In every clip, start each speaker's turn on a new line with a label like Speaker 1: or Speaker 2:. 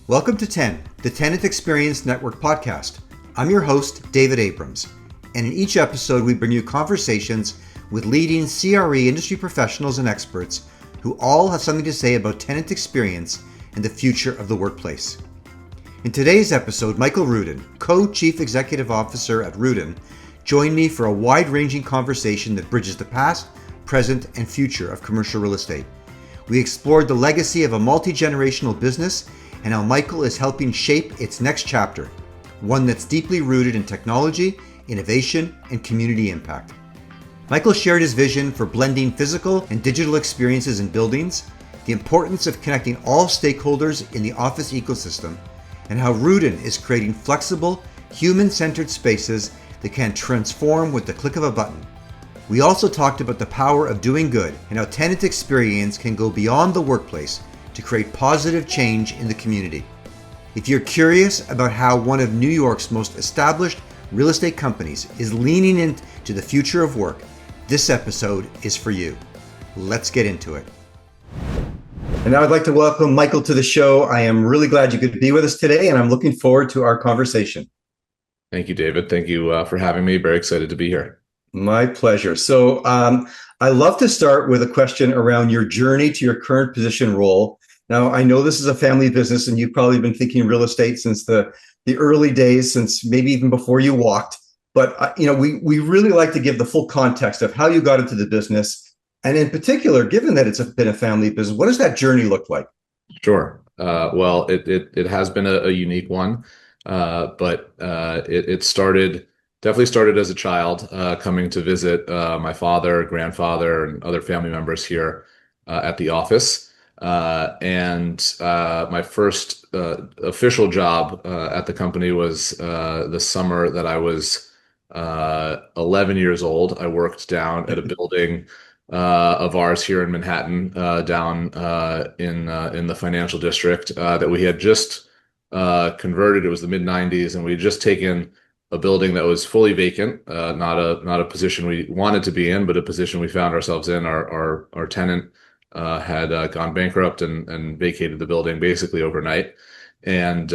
Speaker 1: Welcome to the Tenant Experience Network podcast. I'm your host, David Abrams, and in each episode we bring you conversations with leading CRE industry professionals and experts who all have something to say about tenant experience and the future of the workplace. In today's episode, Michael Rudin, Co-Chief Executive Officer at Rudin, joined me for a wide-ranging conversation that bridges the past, present, and future of commercial real estate. We explored the legacy of a multi-generational business and how Michael is helping shape its next chapter, one that's deeply rooted in technology, innovation, and community impact. Michael shared his vision for blending physical and digital experiences in buildings, the importance of connecting all stakeholders in the office ecosystem, and how Rudin is creating flexible, human-centered spaces that can transform with the click of a button. We also talked about the power of doing good and how tenant experience can go beyond the workplace to create positive change in the community. If you're curious about how one of New York's most established real estate companies is leaning into the future of work, this episode is for you. Let's get into it. And now I'd like to welcome Michael to the show. I am really glad you could be with us today, and I'm looking forward to our conversation.
Speaker 2: Thank you, David. Thank you for having me. Very excited to be here.
Speaker 1: My pleasure. So I love to start with a question around your journey to your current position role. Now, I know this is a family business, and you've probably been thinking real estate since the early days, since maybe even before you walked. But we really like to give the full context of how you got into the business. And in particular, given that it's been a family business, what does that journey look like?
Speaker 2: Sure. Well, it has been a unique one, but it definitely started as a child, coming to visit my father, grandfather, and other family members here at the office. And my first official job at the company was the summer that I was 11 years old. I worked down at a building of ours here in Manhattan, down in the financial district that we had just converted. It was the mid-90s, and we had just taken a building that was fully vacant, not a position we wanted to be in, but a position we found ourselves in. Our tenant had gone bankrupt and vacated the building basically overnight. And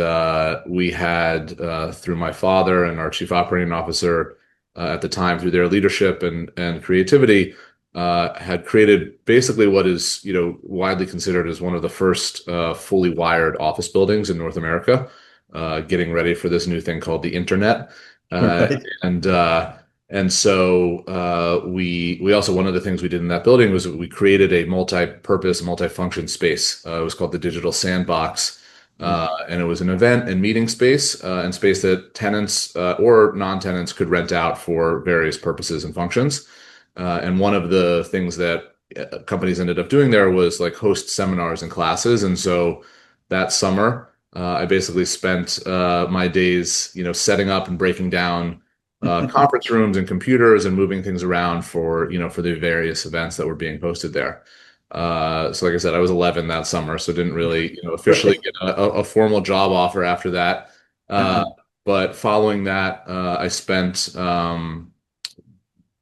Speaker 2: we had, through my father and our chief operating officer at the time, through their leadership and creativity, had created basically what is widely considered as one of the first fully wired office buildings in North America, getting ready for this new thing called the internet.
Speaker 1: Right.
Speaker 2: And so we also, one of the things we did in that building was we created a multi-purpose, multi-function space. It was called the Digital Sandbox. And it was an event and meeting space, and space that tenants or non-tenants could rent out for various purposes and functions. And one of the things that companies ended up doing there was like host seminars and classes. And so that summer, I basically spent my days, setting up and breaking down conference rooms and computers and moving things around for the various events that were being hosted there. So like I said, I was 11 that summer, so didn't really, officially get a formal job offer after that. But following that, I spent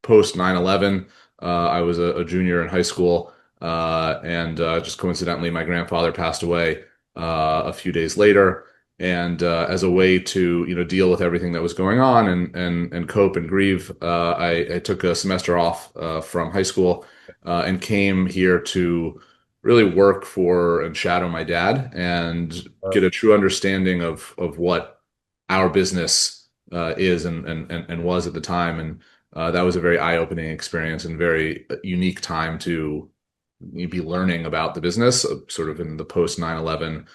Speaker 2: post 9/11. I was a junior in high school, and just coincidentally, my grandfather passed away a few days later. And as a way to deal with everything that was going on and cope and grieve, I took a semester off from high school and came here to really work for and shadow my dad and get a true understanding of what our business is and was at the time. And that was a very eye-opening experience and very unique time to be learning about the business, sort of in the post 9/11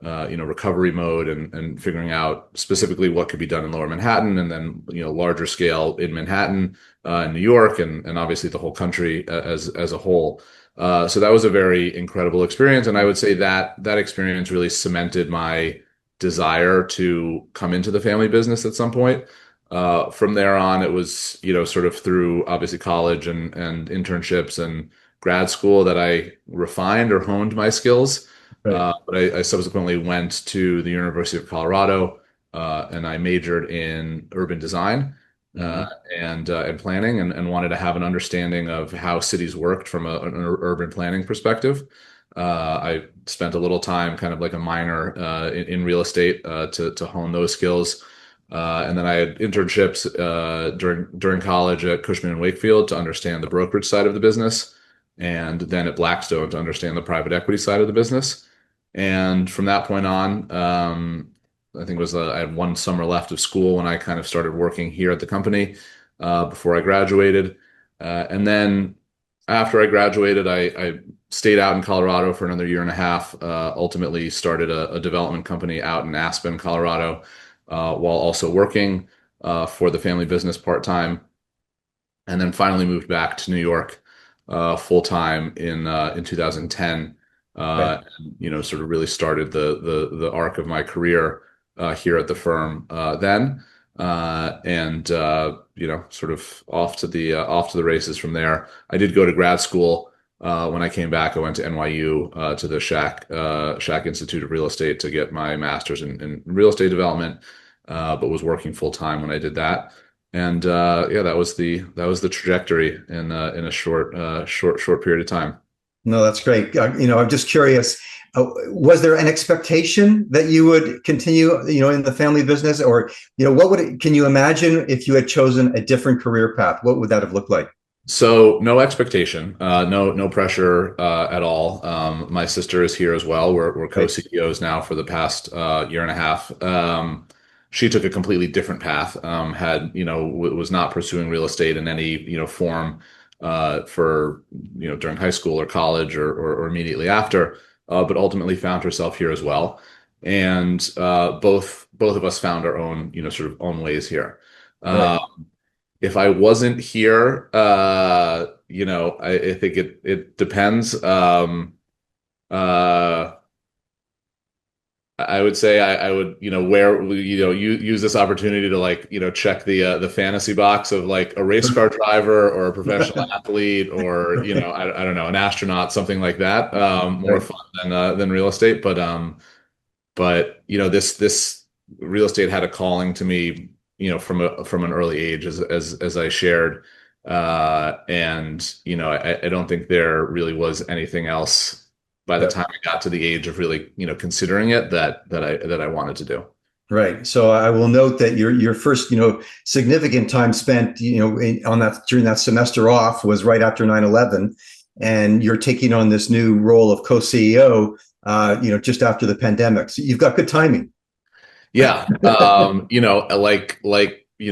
Speaker 2: recovery mode and figuring out specifically what could be done in Lower Manhattan, and then larger scale in Manhattan, in New York, and obviously the whole country as a whole. So that was a very incredible experience, and I would say that experience really cemented my desire to come into the family business at some point. From there on, it was sort of through obviously college and internships and grad school that I refined or honed my skills.
Speaker 1: Right.
Speaker 2: But I subsequently went to the University of Colorado, and I majored in urban design and planning, and wanted to have an understanding of how cities worked from an urban planning perspective. I spent a little time, kind of like a minor, in real estate, to hone those skills. And then I had internships during college at Cushman and Wakefield to understand the brokerage side of the business, and then at Blackstone to understand the private equity side of the business. And from that point on, I think it was I had one summer left of school when I kind of started working here at the company before I graduated. And then after I graduated, I stayed out in Colorado for another year and a half. Ultimately, started a development company out in Aspen, Colorado, while also working for the family business part time, and then finally moved back to New York full time in 2010.
Speaker 1: Right.
Speaker 2: Sort of really started the arc of my career here at the firm then, and sort of off to the races from there. I did go to grad school. When I came back, I went to NYU to the Shack Institute of Real Estate to get my master's in real estate development, but was working full time when I did that. And yeah, that was the trajectory in a short period of time.
Speaker 1: No, that's great. I'm just curious. Was there an expectation that you would continue, in the family business, or, can you imagine if you had chosen a different career path? What would that have looked like?
Speaker 2: So no expectation, no pressure at all. My sister is here as well. We're
Speaker 1: Right.
Speaker 2: co-CEOs now for the past year and a half. She took a completely different path. Was not pursuing real estate in any form for during high school or college or immediately after, but ultimately found herself here as well. And both of us found our own sort of own ways here.
Speaker 1: Right.
Speaker 2: Uh, if I wasn't here, I think it depends. Uh, I would say I would, use this opportunity to like, check the fantasy box of like a race car driver or a professional athlete or, I don't know, an astronaut, something like that. More
Speaker 1: Right.
Speaker 2: fun than real estate. But this real estate had a calling to me, from an early age, as I shared. And I don't think there really was anything else by the
Speaker 1: Yep.
Speaker 2: time I got to the age of really, considering it that I wanted to do.
Speaker 1: Right. So I will note that your first, significant time spent, on that during that semester off was right after 9/11, and you're taking on this new role of co-CEO, just after the pandemic. So you've got good timing.
Speaker 2: Yeah.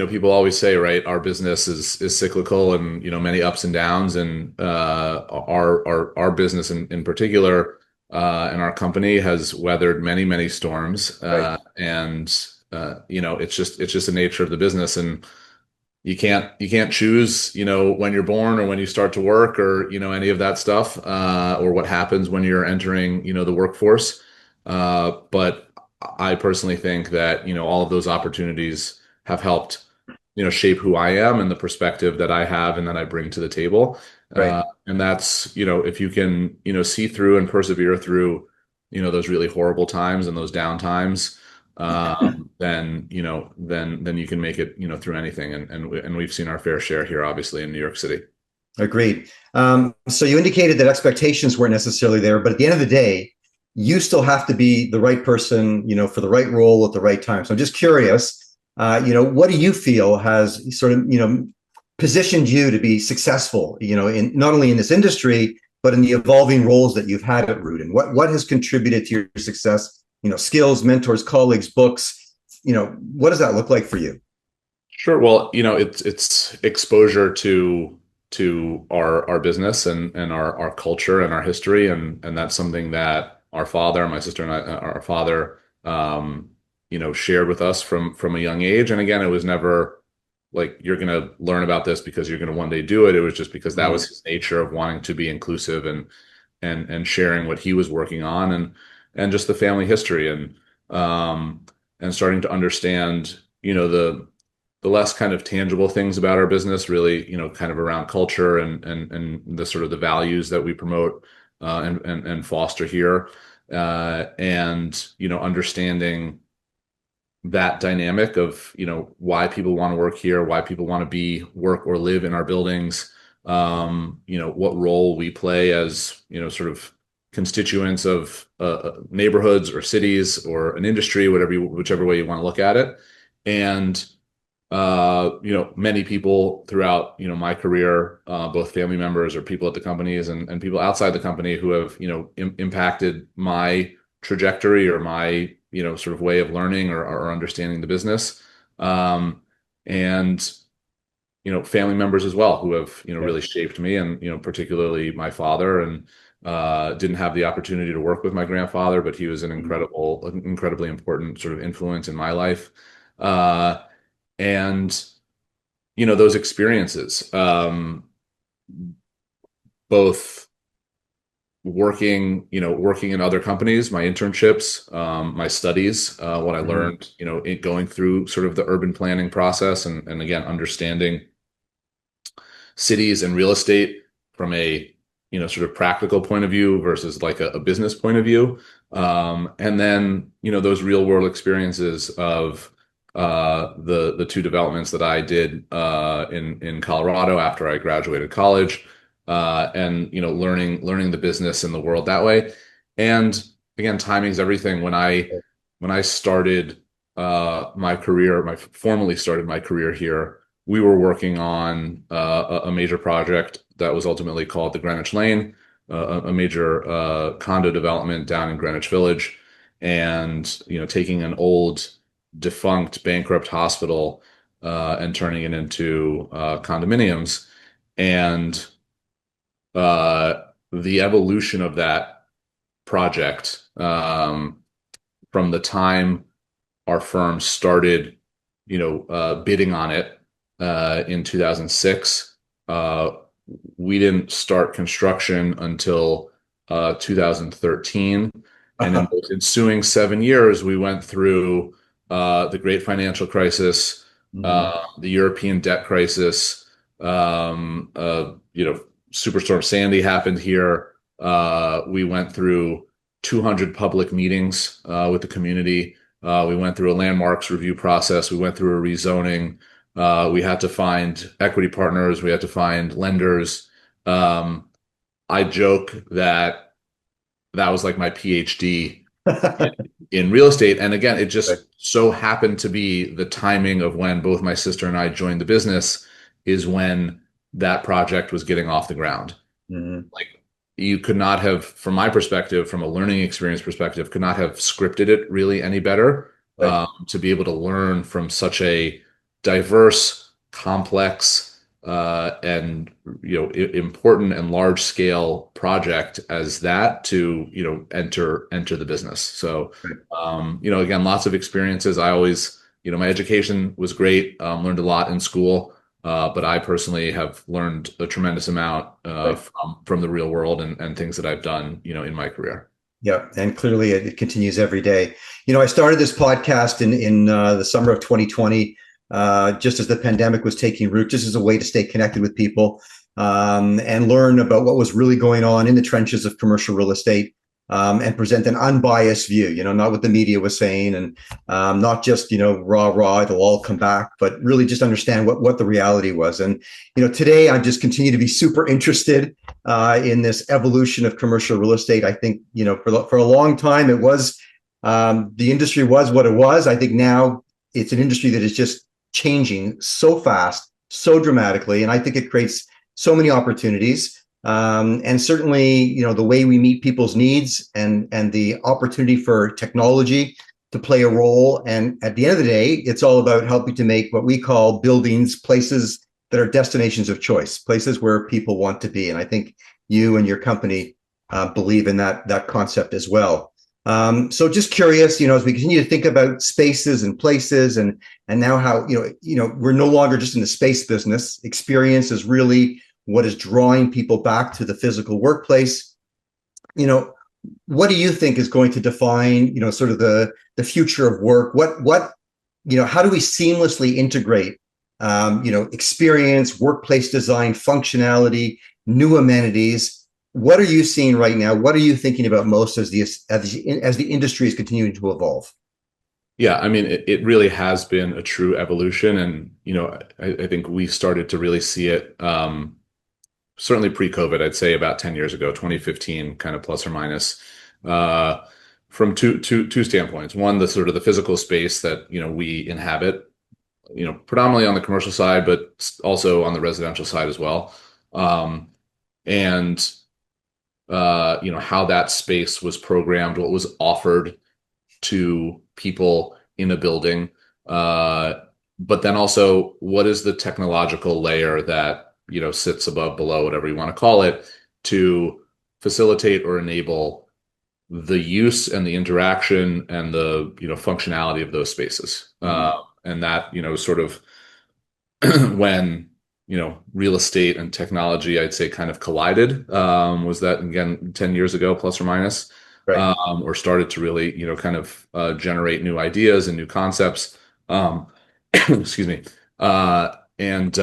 Speaker 2: People always say, right, our business is cyclical and, many ups and downs. And our business in particular, and our company has weathered many, many storms.
Speaker 1: Right.
Speaker 2: And it's just the nature of the business. And you can't choose, when you're born or when you start to work or, any of that stuff, or what happens when you're entering, the workforce. But I personally think that, all of those opportunities have helped, shape who I am and the perspective that I have and that I bring to the table.
Speaker 1: Right.
Speaker 2: And that's, if you can, see through and persevere through, those really horrible times and those down times, then you can make it, through anything. And we've seen our fair share here, obviously, in New York City.
Speaker 1: Agreed. So you indicated that expectations weren't necessarily there, but at the end of the day, you still have to be the right person, for the right role at the right time. So I'm just curious, what do you feel has sort of, positioned you to be successful, in not only in this industry, but in the evolving roles that you've had at Rudin? What has contributed to your success? Skills, mentors, colleagues, books. What does that look like for you?
Speaker 2: Sure. Well, it's exposure to our business and our culture and our history, and that's something that our father, my sister and I, our father, shared with us from a young age. And again, it was never like you're going to learn about this because you're going to one day do it. It was just because that was his nature of wanting to be inclusive and sharing what he was working on, and just the family history, and starting to understand, the less kind of tangible things about our business, really, kind of around culture and the sort of the values that we promote, and foster here, and understanding that dynamic of why people want to work here, why people want to work or live in our buildings, what role we play as sort of constituents of neighborhoods or cities or an industry, whichever way you want to look at it. And many people throughout, my career, both family members or people at the companies and people outside the company who have, impacted my trajectory or my, sort of way of learning or understanding the business. And, family members as well who have, really shaped me, and, particularly my father, and didn't have the opportunity to work with my grandfather, but he was an incredibly important sort of influence in my life. And those experiences, both working in other companies, my internships, my studies, what I learned, going through sort of the urban planning process, and again, understanding cities and real estate from a sort of practical point of view versus like a business point of view, and then those real world experiences of the two developments that I did in Colorado after I graduated college, and learning the business and the world that way. And again, timing is everything. When I started formally started my career here, we were working on a major project that was ultimately called the Greenwich Lane, a major condo development down in Greenwich Village, and taking an old defunct bankrupt hospital and turning it into condominiums. And the evolution of that project, from the time our firm started bidding on it in 2006, we didn't start construction until 2013. And in the ensuing 7 years, we went through the great financial crisis, the European debt crisis, Superstorm Sandy happened here. We went through 200 public meetings with the community. We went through a landmarks review process. We went through a rezoning. We had to find equity partners. We had to find lenders. I joke that was like my PhD in real estate. And again, it just so happened to be the timing of when both my sister and I joined the business is when that project was getting off the ground. Like, you could not have, from my perspective, from a learning experience perspective, could not have scripted it really any better, to be able to learn from such a diverse, complex, and important and large scale project as that to enter the business. So again, lots of experiences. I always, my education was great, learned a lot in school, but I personally have learned a tremendous amount from the real world and things that I've done in my career.
Speaker 1: Yeah, and clearly it continues every day. I started this podcast in the summer of 2020. Just as the pandemic was taking root, just as a way to stay connected with people, and learn about what was really going on in the trenches of commercial real estate, and present an unbiased view, not what the media was saying, and not just, rah, it'll all come back, but really just understand what the reality was. And, today I just continue to be super interested in this evolution of commercial real estate. I think, for a long time it was, the industry was what it was. I think now it's an industry that is just changing so fast, so dramatically, and I think it creates so many opportunities. And certainly, the way we meet people's needs and the opportunity for technology to play a role. And at the end of the day, it's all about helping to make what we call buildings, places that are destinations of choice, places where people want to be. And I think you and your company believe in that concept as well. So just curious, as we continue to think about spaces and places, and now how, we're no longer just in the space business. Experience is really what is drawing people back to the physical workplace. What do you think is going to define, sort of the future of work? How do we seamlessly integrate, experience, workplace design, functionality, new amenities? What are you seeing right now? What are you thinking about most as the industry is continuing to evolve?
Speaker 2: Yeah, I mean, it really has been a true evolution. And, I think we started to really see it certainly pre-COVID, I'd say about 10 years ago, 2015, kind of plus or minus, uh, from two standpoints. One, the sort of the physical space that, we inhabit, predominantly on the commercial side, but also on the residential side as well. And how that space was programmed, what was offered to people in a building. But then also, what is the technological layer that, sits above, below, whatever you want to call it, to facilitate or enable the use and the interaction and the, functionality of those spaces. And that, sort of when, real estate and technology, I'd say, kind of collided, was that, again, 10 years ago, plus or minus,
Speaker 1: Right.
Speaker 2: or started to really, kind of generate new ideas and new concepts. Excuse me. And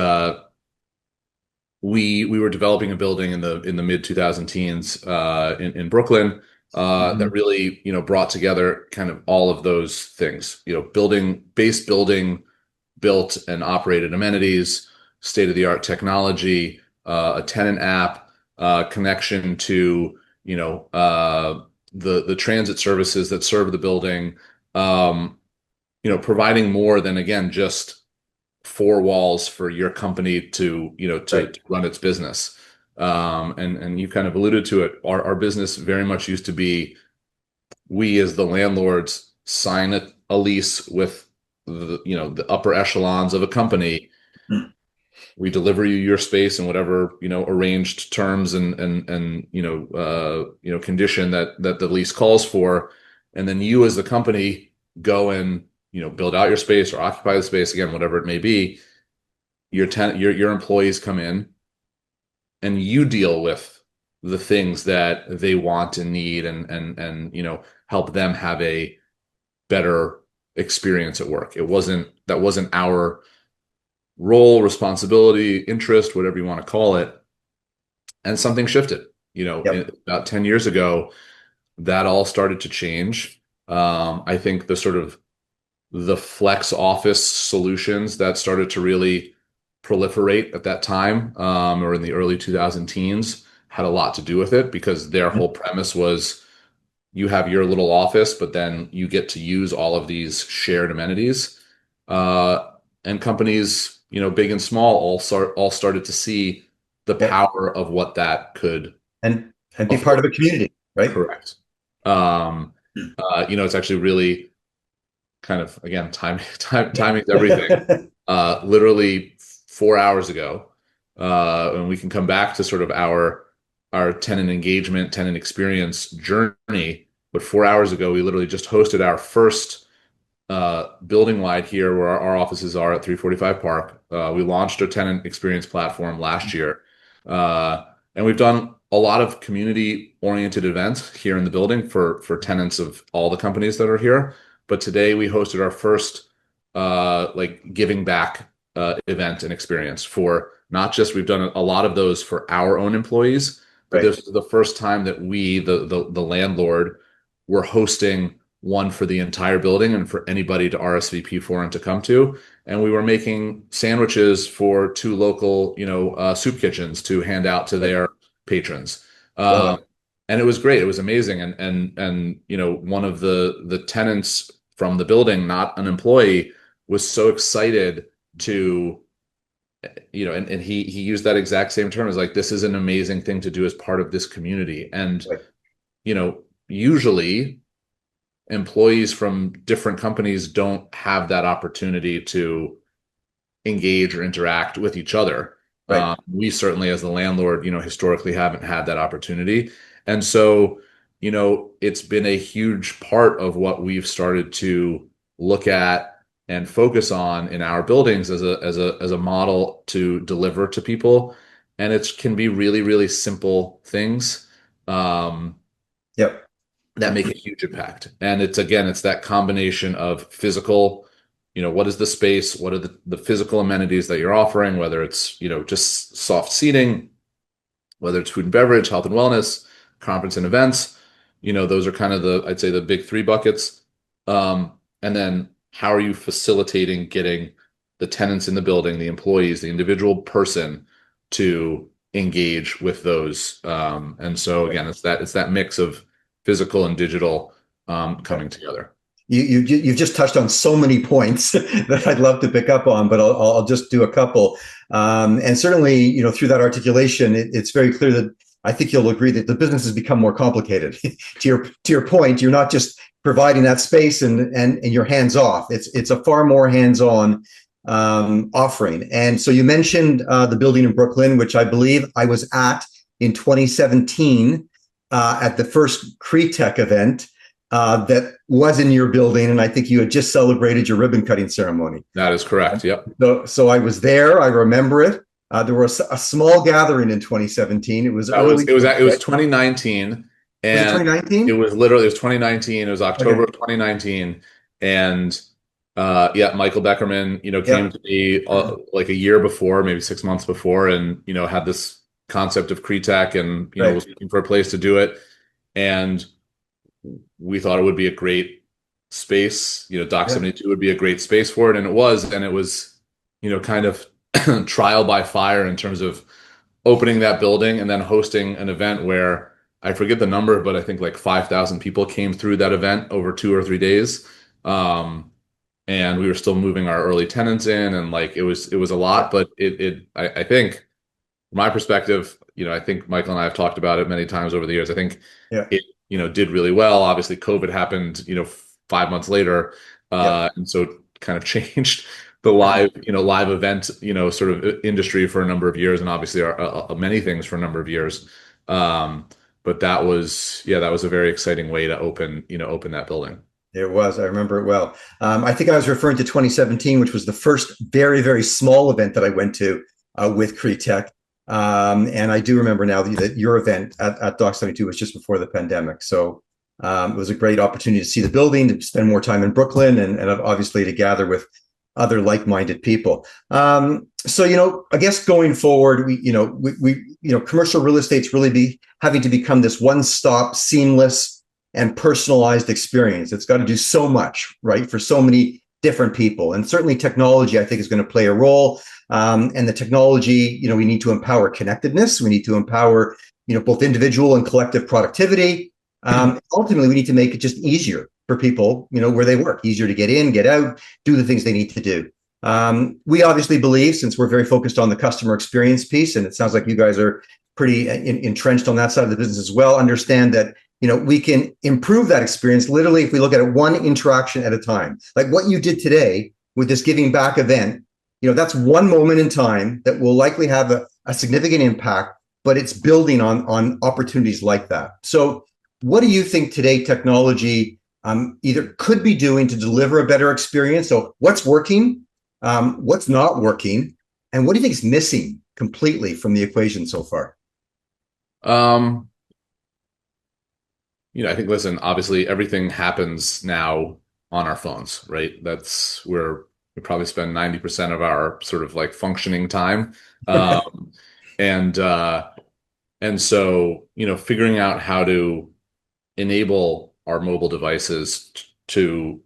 Speaker 2: we were developing a building in the mid 2000 teens in Brooklyn that really, brought together kind of all of those things, building, built and operated amenities, state-of-the-art technology, a tenant app, connection to, the transit services that serve the building, providing more than, again, just four walls for your company to,
Speaker 1: Right.
Speaker 2: to run its business. And you kind of alluded to it. Our business very much used to be, we as the landlords sign a lease with the upper echelons of a company.
Speaker 1: Mm.
Speaker 2: We deliver you your space in whatever, arranged terms and condition that the lease calls for, and then you as the company go and, build out your space or occupy the space, again, whatever it may be. Your employees come in and you deal with the things that they want and need, and help them have a better experience at work. That wasn't our role, responsibility, interest, whatever you want to call it. And something shifted,
Speaker 1: Yep.
Speaker 2: about 10 years ago. That all started to change. I think the flex office solutions that started to really proliferate at that time, or in the early 2000 teens, had a lot to do with it, because their
Speaker 1: Mhm.
Speaker 2: whole premise was, you have your little office, but then you get to use all of these shared amenities. And companies, big and small, all started to see the
Speaker 1: Yep.
Speaker 2: power of what that could
Speaker 1: And be part
Speaker 2: afford.
Speaker 1: of a community, right?
Speaker 2: Correct. Um, it's actually really kind of, again, timing is everything. Literally 4 hours ago, and we can come back to sort of our tenant engagement, tenant experience journey. But 4 hours ago, we literally just hosted our first building wide here, where our offices are at 345 Park. We launched our tenant experience platform last year. And we've done a lot of community oriented events here in the building for tenants of all the companies that are here. But today we hosted our first like giving back event and experience, for not just, we've done a lot of those for our own employees, but
Speaker 1: Right.
Speaker 2: this is the first time that we, the landlord, were hosting one for the entire building and for anybody to RSVP for and to come to. And we were making sandwiches for two local, soup kitchens to hand out to
Speaker 1: Right.
Speaker 2: their patrons.
Speaker 1: Love
Speaker 2: Um,
Speaker 1: it.
Speaker 2: and it was great. It was amazing. And one of the tenants from the building, not an employee, was so excited to, and he used that exact same term, as like, this is an amazing thing to do as part of this community. And,
Speaker 1: Right.
Speaker 2: usually employees from different companies don't have that opportunity to engage or interact with each other.
Speaker 1: Right.
Speaker 2: We certainly, as the landlord, historically haven't had that opportunity. And so, it's been a huge part of what we've started to look at and focus on in our buildings as a model to deliver to people. And it can be really, really simple things.
Speaker 1: Yep.
Speaker 2: That make a huge impact. And it's that combination of physical, what is the space? What are the physical amenities that you're offering, whether it's, just soft seating, whether it's food and beverage, health and wellness, conference and events. Those are kind of I'd say, the big three buckets. And then how are you facilitating getting the tenants in the building, the employees, the individual person, to engage with those. And so again, it's that mix of physical and digital coming together.
Speaker 1: You've just touched on so many points that I'd love to pick up on, but I'll just do a couple. And certainly, through that articulation, it's very clear that I think you'll agree that the business has become more complicated. To your point, you're not just providing that space and you're hands off. It's a far more hands on offering. And so you mentioned the building in Brooklyn, which I believe I was at in 2017 at the first CRETech event that was in your building, and I think you had just celebrated your ribbon cutting ceremony.
Speaker 2: That is correct. Yep.
Speaker 1: So I was there. I remember it. There was a small gathering in 2017. It was early.
Speaker 2: It was 2019,
Speaker 1: Was it
Speaker 2: and
Speaker 1: 2019?
Speaker 2: it was 2019. It was October of 2019, and yeah, Michael Beckerman, came to me like a year before, maybe 6 months before, and had this concept of CRETech, and
Speaker 1: Right.
Speaker 2: was looking for a place to do it, and we thought it would be a great space. Dock
Speaker 1: Yeah.
Speaker 2: 72 would be a great space for it, and it was, kind of trial by fire in terms of opening that building and then hosting an event where I forget the number, but I think like 5,000 people came through that event over 2 or 3 days. And we were still moving our early tenants in, and like it was a lot, but I think from my perspective, I think Michael and I have talked about it many times over the years. I think
Speaker 1: Yeah.
Speaker 2: it, did really well. Obviously, COVID happened, 5 months later,
Speaker 1: Yeah.
Speaker 2: and so it kind of changed the live event, sort of industry for a number of years, and obviously many things for a number of years. But that was a very exciting way to open that building.
Speaker 1: It was. I remember it well. I think I was referring to 2017, which was the first very, very small event that I went to with CRETech. And I do remember now that your event at Dock 72 was just before the pandemic. So it was a great opportunity to see the building, to spend more time in Brooklyn, and obviously to gather with other like-minded people. So, I guess going forward, commercial real estate's really having to become this one-stop, seamless, and personalized experience. It's got to do so much, right, for so many different people. And certainly technology, I think, is going to play a role. And the technology, we need to empower connectedness. We need to empower, both individual and collective productivity. Ultimately, we need to make it just easier for people, where they work, easier to get in, get out, do the things they need to do. We obviously believe, since we're very focused on the customer experience piece, and it sounds like you guys are pretty entrenched on that side of the business as well, understand that we can improve that experience literally if we look at it one interaction at a time. Like what you did today with this giving back event, that's one moment in time that will likely have a significant impact, but it's building on opportunities like that. So what do you think today technology either could be doing to deliver a better experience? So what's working, what's not working, and what do you think is missing completely from the equation so far?
Speaker 2: I think, listen, obviously everything happens now on our phones, right? That's where we probably spend 90% of our sort of like functioning time. Um, and so, figuring out how to enable our mobile devices to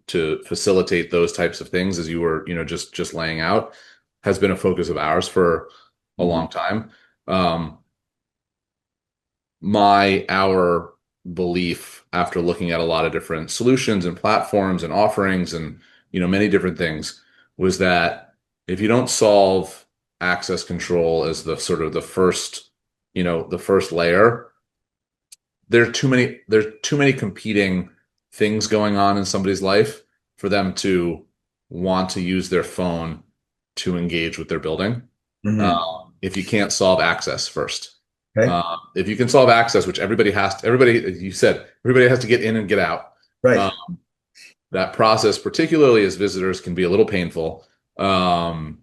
Speaker 2: facilitate those types of things, as you were, just laying out, has been a focus of ours for a long time. Our belief, after looking at a lot of different solutions and platforms and offerings and many different things, was that if you don't solve access control as the sort of the first layer, there's too many competing things going on in somebody's life for them to want to use their phone to engage with their building.
Speaker 1: Mm-hmm.
Speaker 2: If you can't solve access first.
Speaker 1: Okay.
Speaker 2: If you can solve access, which everybody, as you said, everybody has to get in and get out.
Speaker 1: Right.
Speaker 2: That process, particularly as visitors, can be a little painful. But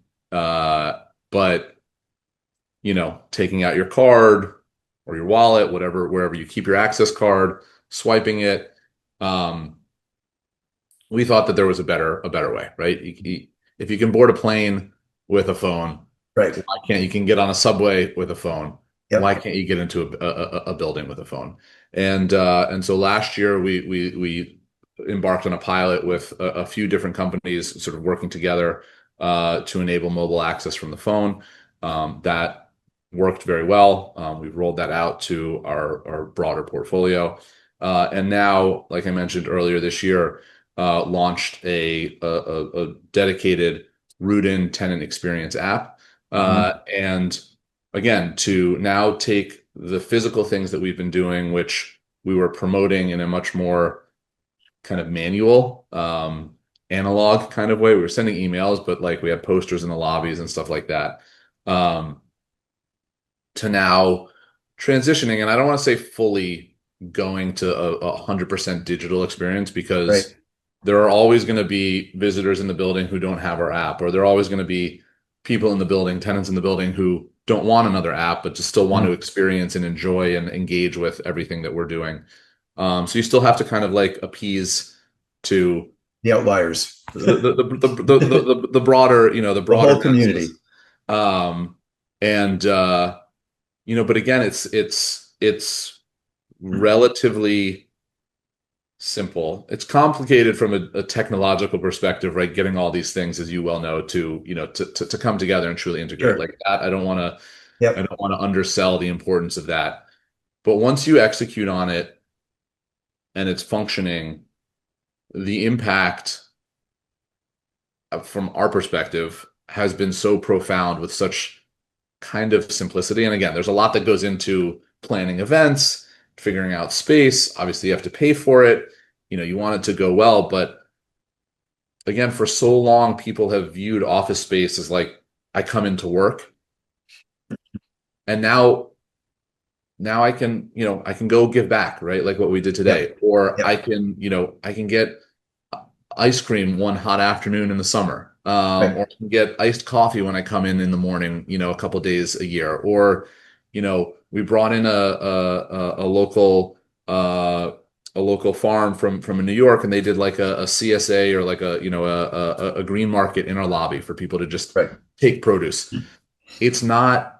Speaker 2: taking out your card or your wallet, wherever you keep your access card, swiping it. We thought that there was a better way, right? If you can board a plane with a phone,
Speaker 1: Right.
Speaker 2: why can't you can get on a subway with a phone?
Speaker 1: Yep.
Speaker 2: Why can't you get into a building with a phone? And so last year we embarked on a pilot with a few different companies, sort of working together to enable mobile access from the phone. That worked very well. We've rolled that out to our broader portfolio. And now, like I mentioned earlier this year, launched a dedicated Rudin tenant experience app. And again, to now take the physical things that we've been doing, which we were promoting in a much more kind of manual, analog kind of way. We were sending emails, but like we had posters in the lobbies and stuff like that. To now transitioning, and I don't want to say fully going to a 100% digital experience, because
Speaker 1: Right.
Speaker 2: there are always going to be visitors in the building who don't have our app, or there are always going to be people in the building, tenants in the building who don't want another app, but just still want to experience and enjoy and engage with everything that we're doing. So you still have to kind of like appease to
Speaker 1: The outliers.
Speaker 2: the broader, the
Speaker 1: The
Speaker 2: broader
Speaker 1: whole community.
Speaker 2: masses. Um, and but again, it's relatively simple. It's complicated from a technological perspective, right? Getting all these things, as you well know, to come together and truly integrate
Speaker 1: Sure.
Speaker 2: like that. I
Speaker 1: Yep.
Speaker 2: don't want to undersell the importance of that. But once you execute on it and it's functioning, the impact from our perspective has been so profound with such kind of simplicity. And again, there's a lot that goes into planning events, figuring out space. Obviously, you have to pay for it. You want it to go well, but again, for so long, people have viewed office space as like, I come into work, and now I can go give back, right? Like what we did
Speaker 1: Yep.
Speaker 2: today. Or
Speaker 1: Yep.
Speaker 2: I can get ice cream one hot afternoon in the summer.
Speaker 1: Right.
Speaker 2: Or I can get iced coffee when I come in the morning, a couple days a year. Or, we brought in a local farm from New York, and they did like a CSA, or like a green market in our lobby for people to just
Speaker 1: Right.
Speaker 2: take produce. It's not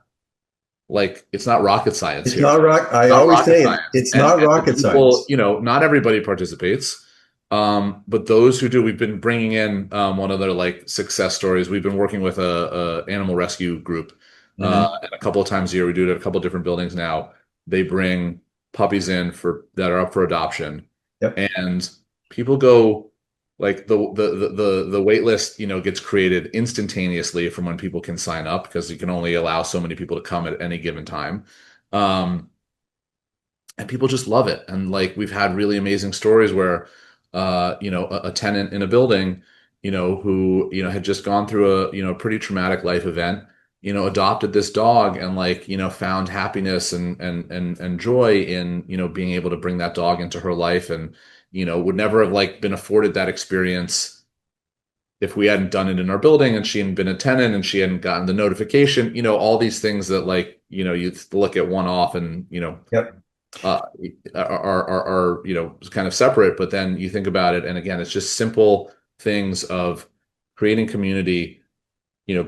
Speaker 2: it's not rocket science
Speaker 1: It's
Speaker 2: here.
Speaker 1: not rock. I
Speaker 2: Not
Speaker 1: always
Speaker 2: rocket
Speaker 1: say it.
Speaker 2: science.
Speaker 1: It's
Speaker 2: And
Speaker 1: not
Speaker 2: the
Speaker 1: rocket
Speaker 2: people,
Speaker 1: science.
Speaker 2: not everybody participates. But those who do, we've been bringing in one of their like success stories. We've been working with a animal rescue group, and a couple of times a year. We do it at a couple of different buildings now. They bring puppies in that are up for adoption,
Speaker 1: Yep.
Speaker 2: and people go like the wait list, gets created instantaneously from when people can sign up, because you can only allow so many people to come at any given time. Um, and people just love it. And like we've had really amazing stories where a tenant in a building, who had just gone through a pretty traumatic life event, adopted this dog, and like found happiness and joy in being able to bring that dog into her life, and would never have like been afforded that experience if we hadn't done it in our building, and she hadn't been a tenant, and she hadn't gotten the notification, all these things that like you look at one off, and
Speaker 1: Yep.
Speaker 2: uh, are kind of separate. But then you think about it, and again, it's just simple things of creating community,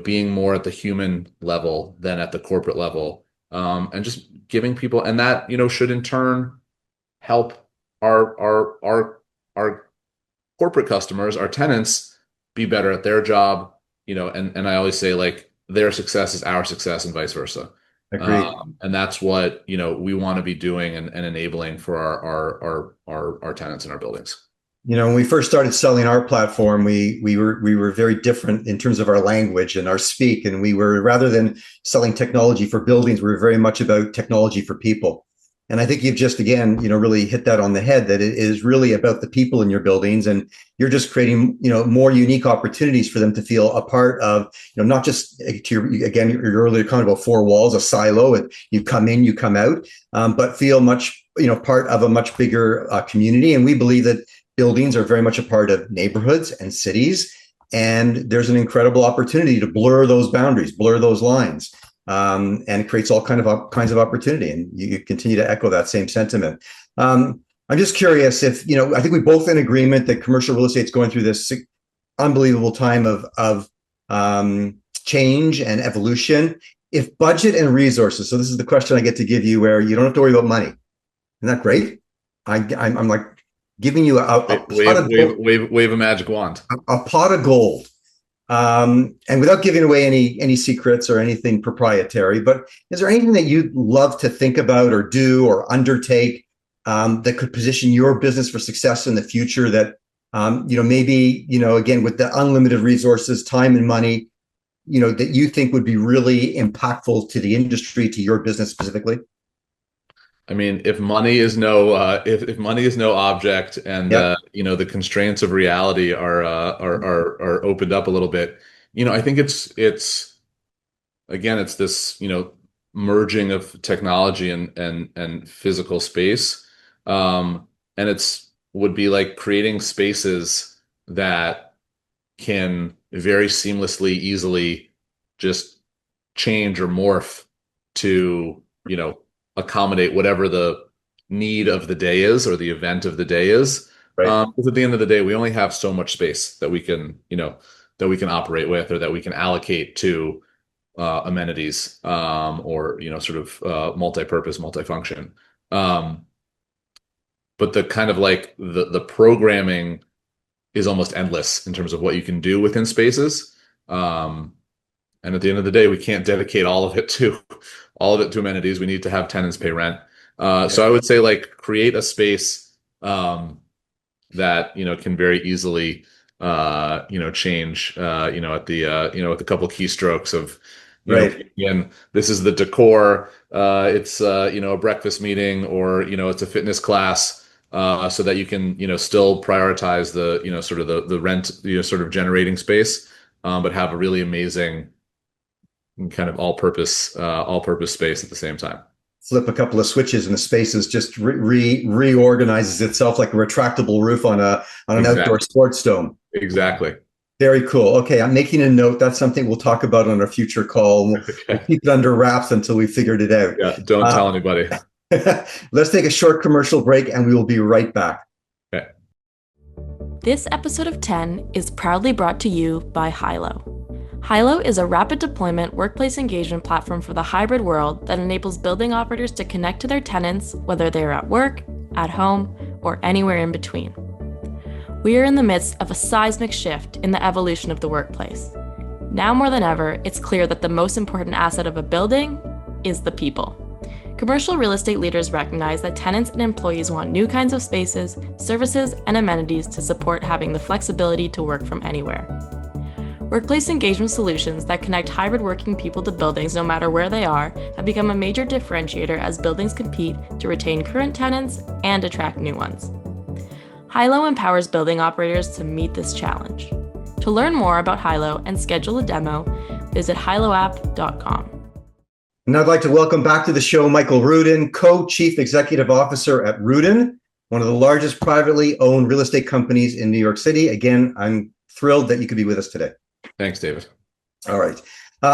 Speaker 2: being more at the human level than at the corporate level, and just giving people, and that should in turn help our corporate customers, our tenants, be better at their job. And I always say like their success is our success, and vice versa.
Speaker 1: Agreed.
Speaker 2: And that's what we want to be doing, and enabling for our tenants in our buildings.
Speaker 1: When we first started selling our platform, we were very different in terms of our language and our speak, and we were, rather than selling technology for buildings, we were very much about technology for people. And I think you've just again, really hit that on the head, that it is really about the people in your buildings, and you're just creating, more unique opportunities for them to feel a part of, not just to your earlier comment about four walls, a silo, and you come in, you come out, but feel much, part of a much bigger community. And we believe that buildings are very much a part of neighborhoods and cities. And there's an incredible opportunity to blur those boundaries, blur those lines, and it creates all kinds of opportunity. And you continue to echo that same sentiment. I'm just curious if, I think we both in agreement that commercial real estate is going through this unbelievable time of change and evolution. If budget and resources, so this is the question I get to give you, where you don't have to worry about money. Isn't that great? I'm like giving you a pot
Speaker 2: Wave,
Speaker 1: of
Speaker 2: wave,
Speaker 1: gold,
Speaker 2: wave, wave a magic wand.
Speaker 1: a pot of gold. And without giving away any secrets or anything proprietary, but is there anything that you'd love to think about or do or undertake that could position your business for success in the future? That maybe again with the unlimited resources, time and money, that you think would be really impactful to the industry, to your business specifically?
Speaker 2: I mean, if money is no if money is no object, and
Speaker 1: Yep.
Speaker 2: the constraints of reality are opened up a little bit, I think it's again, it's this, merging of technology and physical space. And it's would be like creating spaces that can very seamlessly, easily just change or morph to, accommodate whatever the need of the day is or the event of the day is.
Speaker 1: Right.
Speaker 2: Because at the end of the day, we only have so much space that we can, operate with, or that we can allocate to amenities, or sort of multi-purpose, multifunction. Um, but the kind of like the programming is almost endless in terms of what you can do within spaces. And at the end of the day, we can't dedicate all of it to amenities. We need to have tenants pay rent. So I would say like create a space that can very easily change with a couple keystrokes of
Speaker 1: Right.
Speaker 2: again, this is the decor. It's a breakfast meeting, or it's a fitness class, so that you can still prioritize the sort of the rent, sort of generating space, but have a really amazing kind of all-purpose space at the same time.
Speaker 1: Flip a couple of switches and the spaces just reorganizes itself like a retractable roof on an outdoor
Speaker 2: Exactly.
Speaker 1: sports dome.
Speaker 2: Exactly.
Speaker 1: Very cool. Okay, I'm making a note. That's something we'll talk about on a future call. We'll
Speaker 2: Okay.
Speaker 1: keep it under wraps until we figured it out.
Speaker 2: Yeah. Don't tell anybody.
Speaker 1: Let's take a short commercial break and we will be right back.
Speaker 2: Okay.
Speaker 3: This episode of 10 is proudly brought to you by Hilo. Hilo is a rapid deployment workplace engagement platform for the hybrid world that enables building operators to connect to their tenants, whether they are at work, at home, or anywhere in between. We are in the midst of a seismic shift in the evolution of the workplace. Now more than ever, it's clear that the most important asset of a building is the people. Commercial real estate leaders recognize that tenants and employees want new kinds of spaces, services, and amenities to support having the flexibility to work from anywhere. Workplace engagement solutions that connect hybrid working people to buildings no matter where they are have become a major differentiator as buildings compete to retain current tenants and attract new ones. Hilo empowers building operators to meet this challenge. To learn more about Hilo and schedule a demo, visit hiloapp.com.
Speaker 1: And I'd like to welcome back to the show Michael Rudin, Co-Chief Executive Officer at Rudin, one of the largest privately owned real estate companies in New York City. Again, I'm thrilled that you could be with us today.
Speaker 2: Thanks, David.
Speaker 1: All right.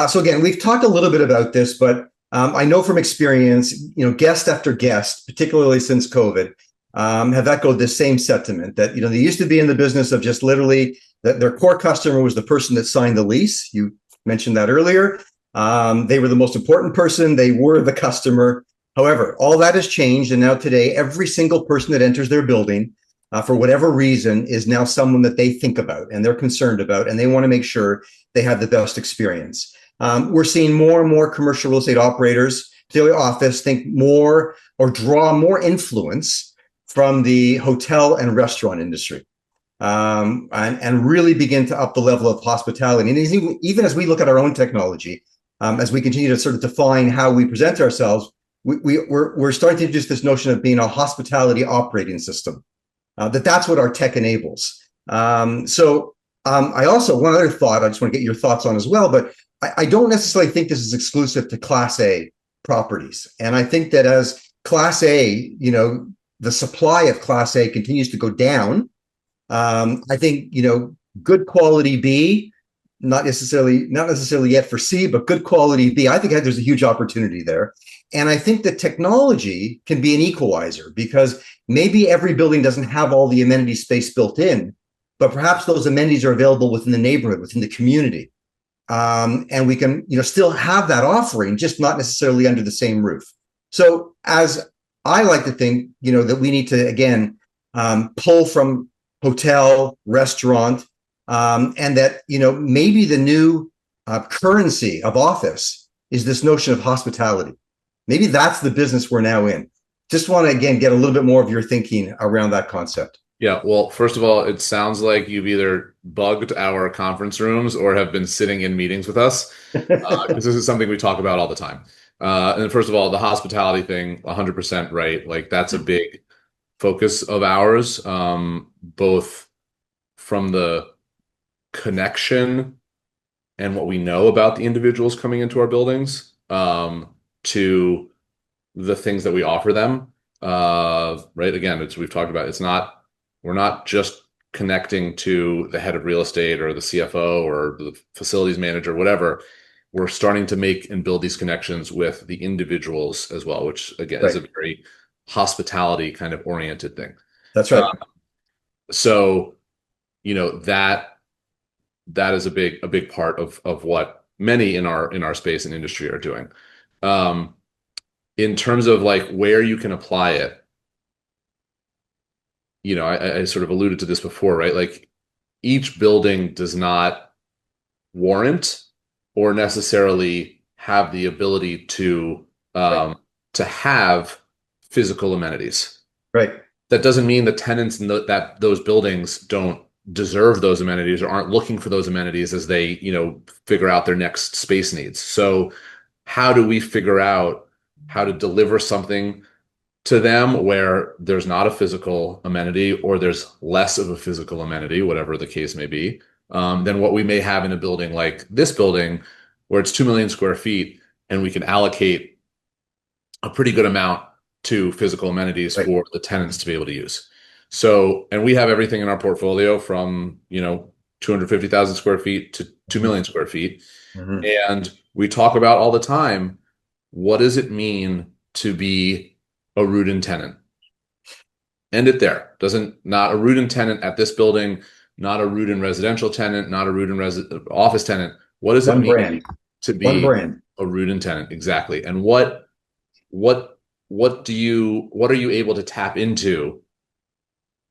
Speaker 1: So again, we've talked a little bit about this, but I know from experience, guest after guest, particularly since COVID, have echoed the same sentiment that, they used to be in the business of just literally that their core customer was the person that signed the lease. You mentioned that earlier. They were the most important person. They were the customer. However, all that has changed. And now today, every single person that enters their building, for whatever reason, is now someone that they think about and they're concerned about, and they want to make sure they have the best experience. We're seeing more and more commercial real estate operators, particularly office, think more or draw more influence from the hotel and restaurant industry, and really begin to up the level of hospitality. And even as we look at our own technology, as we continue to sort of define how we present ourselves, we're starting to introduce this notion of being a hospitality operating system. That's what our tech enables. I also, one other thought I just want to get your thoughts on as well, but I don't necessarily think this is exclusive to Class A properties. And I think that as Class A, the supply of Class A continues to go down, I think, good quality B, not necessarily yet for C, but good quality B, I think there's a huge opportunity there. And I think that technology can be an equalizer, because maybe every building doesn't have all the amenity space built in, but perhaps those amenities are available within the neighborhood, within the community. And we can, still have that offering, just not necessarily under the same roof. So as I like to think, that we need to, again, pull from hotel, restaurant, and that, maybe the new currency of office is this notion of hospitality. Maybe that's the business we're now in. Just want to, again, get a little bit more of your thinking around that concept.
Speaker 2: Yeah, well, first of all, it sounds like you've either bugged our conference rooms or have been sitting in meetings with us, because this is something we talk about all the time. And then first of all, the hospitality thing, 100% right. Like that's a big focus of ours, both from the connection and what we know about the individuals coming into our buildings, to the things that we offer them. Right. Again, we've talked about, we're not just connecting to the head of real estate or the CFO or the facilities manager, whatever. We're starting to make and build these connections with the individuals as well, which again is a very hospitality kind of oriented thing.
Speaker 1: That's right.
Speaker 2: So, that is a big part of what many in our space and industry are doing. In terms of like where you can apply it, I sort of alluded to this before, right? Like each building does not warrant or necessarily have the ability to have physical amenities.
Speaker 1: Right.
Speaker 2: That doesn't mean the tenants that those buildings don't deserve those amenities or aren't looking for those amenities as they, figure out their next space needs. So how do we figure out how to deliver something to them where there's not a physical amenity or there's less of a physical amenity, whatever the case may be, than what we may have in a building like this building where it's 2 million square feet and we can allocate a pretty good amount to physical amenities for the tenants to be able to use. So, and we have everything in our portfolio from, 250,000 square feet to 2 million square feet. Mm-hmm. And we talk about all the time, what does it mean to be a Rudin tenant? End it there. Not a Rudin tenant at this building, not a Rudin residential tenant, not a Rudin office tenant. What does it mean to be a Rudin tenant? Exactly. And what are you able to tap into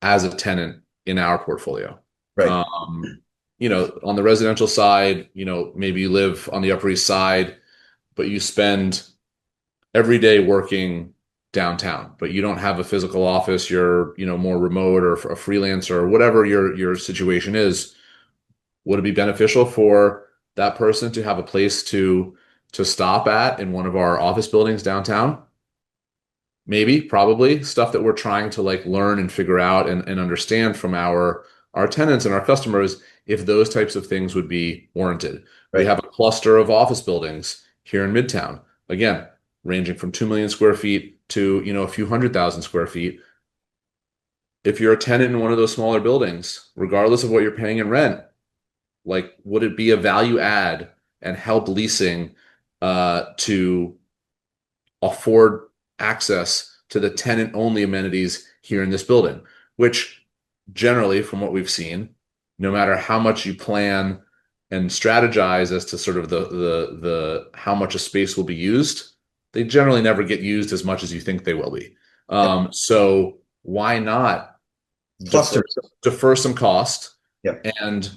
Speaker 2: as a tenant in our portfolio?
Speaker 1: Right.
Speaker 2: On the residential side, maybe you live on the Upper East Side, but you spend every day working downtown, but you don't have a physical office. You're, more remote or a freelancer or whatever your situation is. Would it be beneficial for that person to have a place to stop at in one of our office buildings downtown? Maybe, probably. Stuff that we're trying to like learn and figure out and understand from our tenants and our customers, if those types of things would be warranted. Right. We have a cluster of office buildings here in Midtown, again, ranging from 2 million square feet to, a few 100,000 square feet. If you're a tenant in one of those smaller buildings, regardless of what you're paying in rent, like, would it be a value add and help leasing to afford access to the tenant only amenities here in this building, which generally, from what we've seen, no matter how much you plan and strategize as to sort of the how much a space will be used, they generally never get used as much as you think they will be. So why not defer some cost and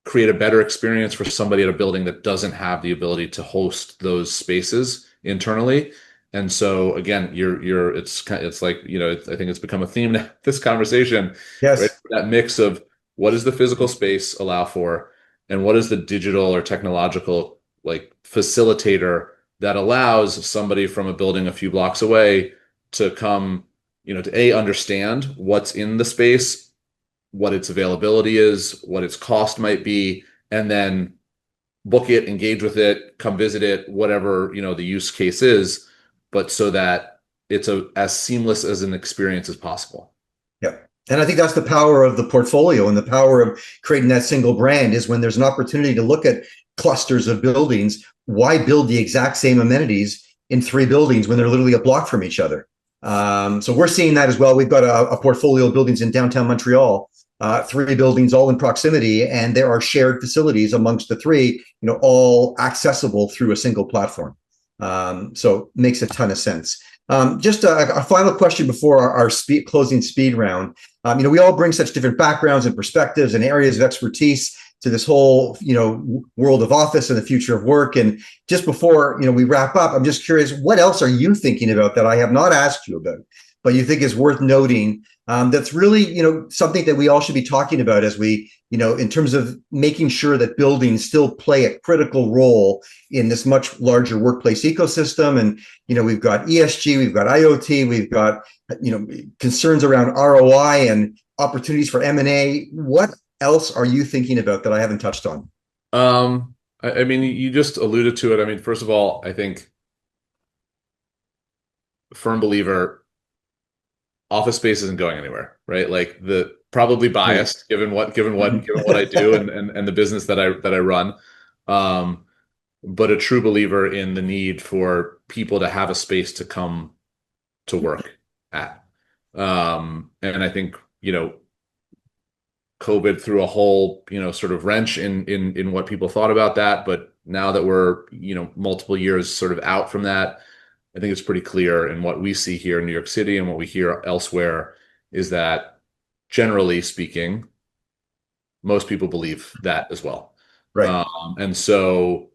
Speaker 2: create a better experience for somebody at a building that doesn't have the ability to host those spaces internally? And so again, it's like, I think it's become a theme in this conversation.
Speaker 1: Yes.
Speaker 2: Right? That mix of what does the physical space allow for, and what is the digital or technological like facilitator that allows somebody from a building a few blocks away to come, to understand what's in the space, what its availability is, what its cost might be, and then book it, engage with it, come visit it, whatever, the use case is, but so that it's as seamless as an experience as possible.
Speaker 1: Yeah. And I think that's the power of the portfolio and the power of creating that single brand is when there's an opportunity to look at clusters of buildings. Why build the exact same amenities in 3 buildings when they're literally a block from each other? So we're seeing that as well. We've got a portfolio of buildings in downtown Montreal, 3 buildings all in proximity, and there are shared facilities amongst the 3, all accessible through a single platform. So it makes a ton of sense. Just a final question before our closing speed round. We all bring such different backgrounds and perspectives and areas of expertise to this whole, world of office and the future of work. And just before, we wrap up, I'm just curious, what else are you thinking about that I have not asked you about, but you think is worth noting? That's really, something that we all should be talking about as we, in terms of making sure that buildings still play a critical role in this much larger workplace ecosystem. And, we've got ESG, we've got IoT, we've got, concerns around ROI and opportunities for M&A. What else are you thinking about that I haven't touched on?
Speaker 2: I mean, you just alluded to it. I mean, first of all, I think firm believer, office space isn't going anywhere, right? Like probably biased given what I do and the business that I run. But a true believer in the need for people to have a space to come to work at. And I think, COVID threw a whole, sort of wrench in what people thought about that. But now that we're, multiple years sort of out from that, I think it's pretty clear, and what we see here in New York City and what we hear elsewhere is that, generally speaking, most people believe that as well.
Speaker 1: Right.
Speaker 2: And so,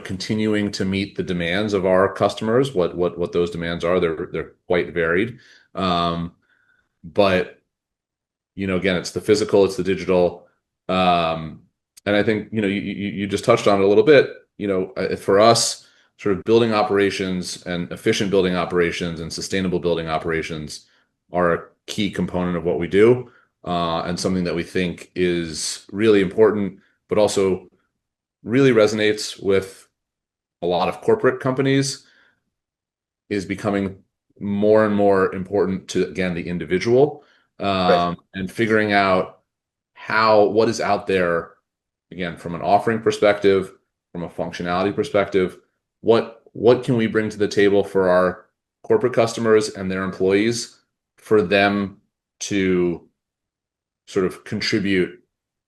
Speaker 2: continuing to meet the demands of our customers, what those demands are, they're quite varied. But again, it's the physical, it's the digital, and I think you just touched on it a little bit. For us, sort of building operations and efficient building operations and sustainable building operations are a key component of what we do, and something that we think is really important, but also really resonates with a lot of corporate companies, is becoming more and more important to, again, the individual,
Speaker 1: Right.
Speaker 2: and figuring out what is out there, again, from an offering perspective, from a functionality perspective. What can we bring to the table for our corporate customers and their employees for them to sort of contribute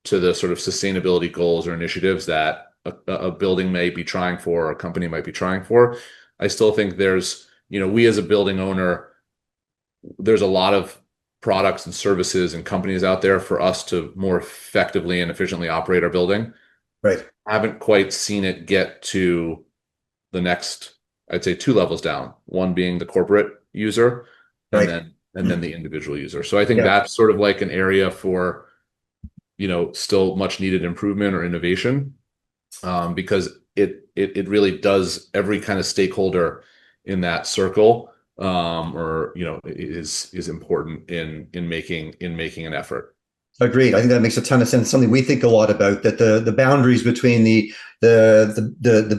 Speaker 2: to the sort of sustainability goals or initiatives that a building may be trying for, or a company might be trying for? I still think there's, we as a building owner, there's a lot of products and services and companies out there for us to more effectively and efficiently operate our building.
Speaker 1: Right.
Speaker 2: I haven't quite seen it get to the next, I'd say, 2 levels down, one being the corporate user, and
Speaker 1: Right.
Speaker 2: then the individual user. So I think that's sort of like an area for, still much needed improvement or innovation, because it really does, every kind of stakeholder in that circle, is important in making an effort.
Speaker 1: Agreed. I think that makes a ton of sense. Something we think a lot about, that the boundaries between the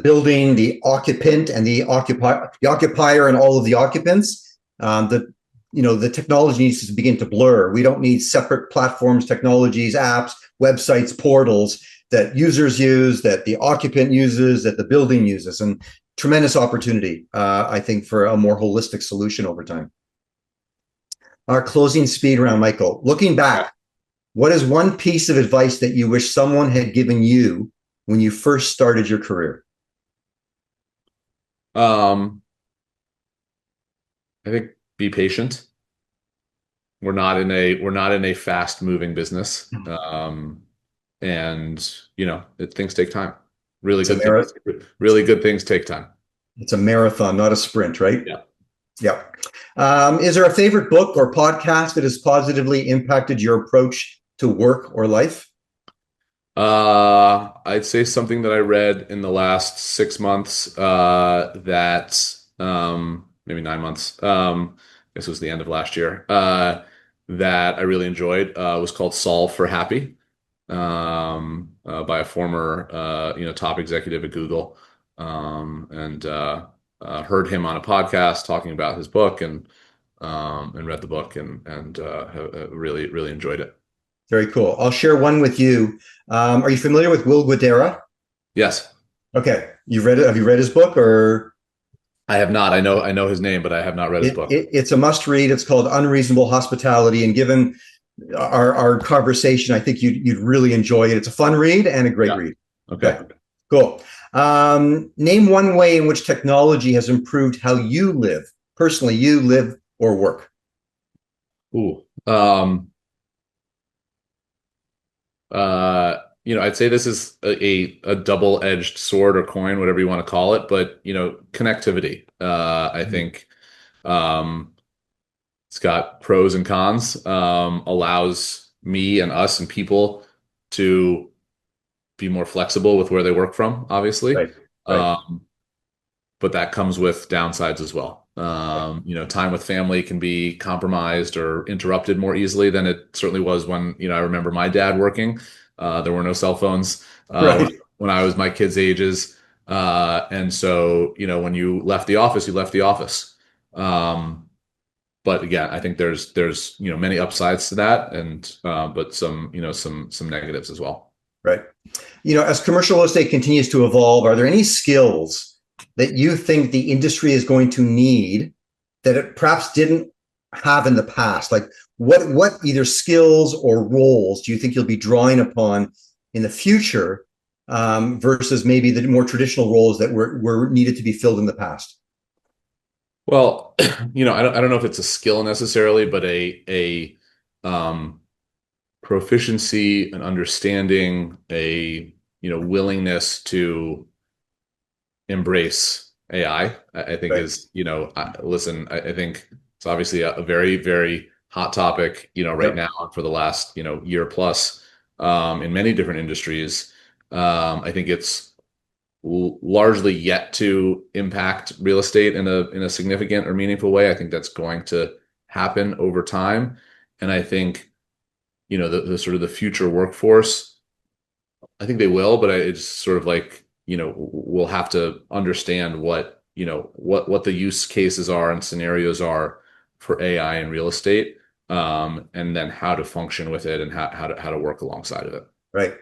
Speaker 1: building, the occupant, and the occupier, and all of the occupants. The technology needs to begin to blur. We don't need separate platforms, technologies, apps, websites, portals that users use, that the occupant uses, that the building uses, and tremendous opportunity, I think, for a more holistic solution over time. Our closing speed round, Michael. Looking back, what is one piece of advice that you wish someone had given you when you first started your career?
Speaker 2: I think be patient. We're not in a fast moving business. And things take time. Really good things take time.
Speaker 1: It's a marathon, not a sprint, right?
Speaker 2: Yeah.
Speaker 1: Yeah. Is there a favorite book or podcast that has positively impacted your approach to work or life?
Speaker 2: I'd say something that I read in the last 6 months, that maybe 9 months. I guess it was the end of last year. That I really enjoyed, was called "Solve for Happy," by a former top executive at Google, and heard him on a podcast talking about his book, and read the book, and really enjoyed it.
Speaker 1: Very cool. I'll share one with you. Are you familiar with Will Guidara?
Speaker 2: Yes.
Speaker 1: Okay. You've read it. Have you read his book, or?
Speaker 2: I have not. I know his name, but I have not read his book.
Speaker 1: It's a must read. It's called Unreasonable Hospitality. And given our conversation, I think you'd really enjoy it. It's a fun read and a great read.
Speaker 2: Okay.
Speaker 1: Cool. Name one way in which technology has improved how you live personally you live or work?
Speaker 2: Ooh. I'd say this is a double-edged sword or coin, whatever you want to call it, but connectivity. I think it's got pros and cons. Allows me and us and people to be more flexible with where they work from, obviously.
Speaker 1: Right. Right.
Speaker 2: But that comes with downsides as well. Time with family can be compromised or interrupted more easily than it certainly was when, I remember my dad working. There were no cell phones
Speaker 1: Right.
Speaker 2: when I was my kids' ages. And so, when you left the office, you left the office. But again, I think there's many upsides to that, and but some negatives as well.
Speaker 1: Right. As commercial real estate continues to evolve, are there any skills that you think the industry is going to need that it perhaps didn't have in the past? Like what either skills or roles do you think you'll be drawing upon in the future versus maybe the more traditional roles that were needed to be filled in the past?
Speaker 2: Well, I don't know if it's a skill necessarily, but a proficiency, an understanding, a willingness to embrace AI. I think
Speaker 1: Right.
Speaker 2: is listen. I think it's obviously a very, very hot topic right
Speaker 1: Yep.
Speaker 2: now and for the last year plus in many different industries. I think it's largely yet to impact real estate in a significant or meaningful way. I think that's going to happen over time, and I think the sort of the future workforce, I think they will, but it's sort of like we'll have to understand what the use cases are and scenarios are for AI in real estate, and then how to function with it and how to work alongside of it.
Speaker 1: Right.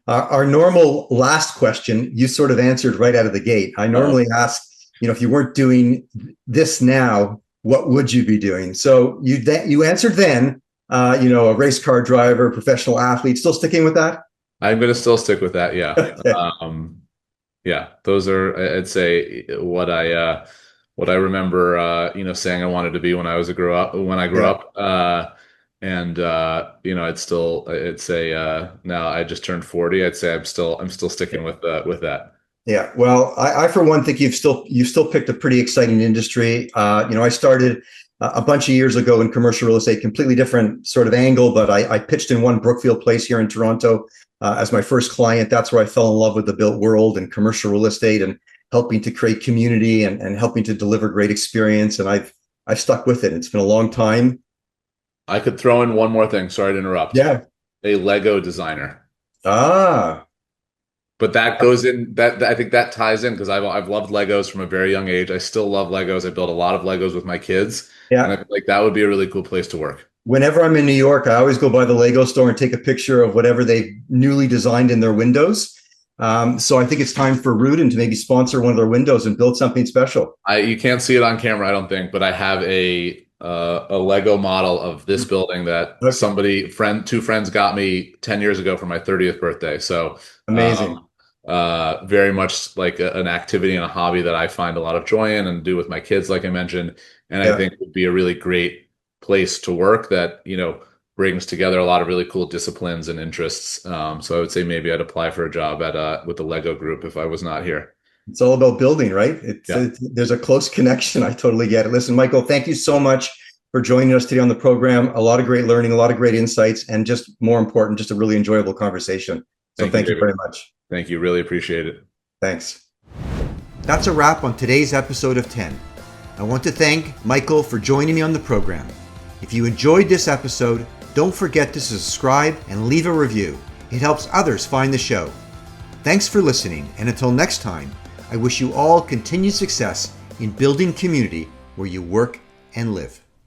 Speaker 1: Our normal last question, you sort of answered right out of the gate. I normally ask, if you weren't doing this now, what would you be doing? So you answered then, a race car driver, professional athlete. Still sticking with that?
Speaker 2: I'm going to still stick with that. Yeah.
Speaker 1: Okay.
Speaker 2: Yeah. Those are, I'd say, what I remember, saying I wanted to be when I grew
Speaker 1: Yeah.
Speaker 2: up. And I'd say now I just turned 40. I'd say I'm still sticking with that.
Speaker 1: Yeah. Well, I for one think you've still picked a pretty exciting industry. I started a bunch of years ago in commercial real estate, completely different sort of angle, but I pitched in One Brookfield Place here in Toronto as my first client. That's where I fell in love with the built world and commercial real estate and helping to create community and helping to deliver great experience. And I've stuck with it. It's been a long time.
Speaker 2: I could throw in one more thing. Sorry to interrupt.
Speaker 1: Yeah.
Speaker 2: A Lego designer.
Speaker 1: Ah.
Speaker 2: But that goes in that I think that ties in because I've loved Legos from a very young age. I still love Legos. I built a lot of Legos with my kids.
Speaker 1: Yeah.
Speaker 2: And I feel like that would be a really cool place to work.
Speaker 1: Whenever I'm in New York, I always go by the Lego store and take a picture of whatever they've newly designed in their windows. So I think it's time for Rudin to maybe sponsor one of their windows and build something special.
Speaker 2: You can't see it on camera, I don't think, but I have a Lego model of this building that two friends got me 10 years ago for my 30th birthday. So
Speaker 1: amazing.
Speaker 2: Very much like an activity and a hobby that I find a lot of joy in and do with my kids, like I mentioned, and I think would be a really great place to work that brings together a lot of really cool disciplines and interests. So I would say maybe I'd apply for a job with the Lego group if I was not here.
Speaker 1: It's all about building, right? There's a close connection. I totally get it. Listen, Michael, thank you so much for joining us today on the program. A lot of great learning, a lot of great insights, and just more important, just a really enjoyable conversation. So thank you very much.
Speaker 2: Thank you. Really appreciate it.
Speaker 1: Thanks. That's a wrap on today's episode of 10. I want to thank Michael for joining me on the program. If you enjoyed this episode, don't forget to subscribe and leave a review. It helps others find the show. Thanks for listening, and until next time, I wish you all continued success in building community where you work and live.